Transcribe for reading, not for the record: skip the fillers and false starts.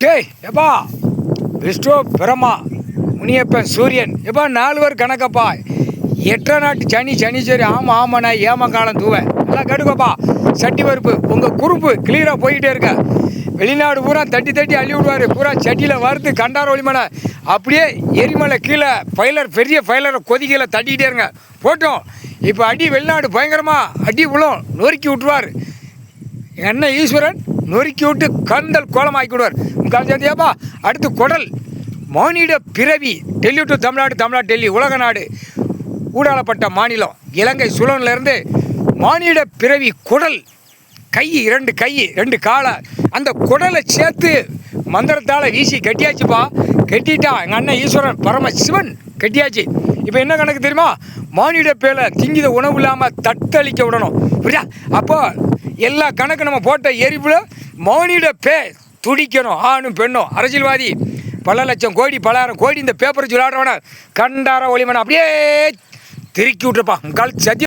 டேய் எப்பா விஷ்ணு பிரம்மா முனியப்பன் சூரியன் எப்பா 4 பேர் கணக்கப்பா 8 நாட்டு சனீஸ்வரி ஆமாம் ஆமாண்ணா ஏம காலம் தூவேன் எல்லாம் கேட்டுக்கோப்பா. சட்டி பருப்பு உங்கள் குறுப்பு கிளியராக போய்கிட்டே இருக்க. வெளிநாடு பூரா தட்டி தட்டி அள்ளி விடுவார். பூரா சட்டியில் வறுத்து கண்டார ஒளிமனை அப்படியே எரிமலை கீழே ஃபைலர் பெரிய ஃபைலரை கொதிக்கையில் தட்டிக்கிட்டே இருங்க போட்டோம். இப்போ அடி வெளிநாடு பயங்கரமாக அடி விழும் நொறுக்கி விட்டுருவார். என்ன ஈஸ்வரன் நொறுக்கி விட்டு கந்தல் கோலமாக்கி விடுவார். முக்கால் சேர்ந்தியாப்பா. அடுத்து குடல் மானிட பிறவி டெல்லி டு தமிழ்நாடு, தமிழ்நாடு டெல்லி உலக நாடு ஊடாளப்பட்ட மாநிலம் இலங்கை சுழன்லேருந்து மானிட பிறவி குடல் கை 2 கை 2 காலை அந்த குடலை சேர்த்து மந்திரத்தால் வீசி கட்டியாச்சுப்பா. கட்டிட்டா எங்கள் அண்ணன் ஈஸ்வரன் பரம சிவன் கட்டியாச்சு. இப்போ என்ன கணக்கு தெரியுமா? மானிட பேலை திங்கித உணவு இல்லாமல் தத்தளிக்க விடணும் புரியா? அப்போ எல்லா கணக்கு நம்ம போட்ட எரிப்பில் மானிட பே துடிக்கணும். ஆணும் பெண்ணும் அரசியல்வாதி பல லட்சம் கோடி பலாயிரம் கோடி இந்த பேப்பரை சொல்லாடுறவன கண்டார ஒளிமனை அப்படியே திருக்கி விட்டுருப்பா. முக்கால் சத்தியம்.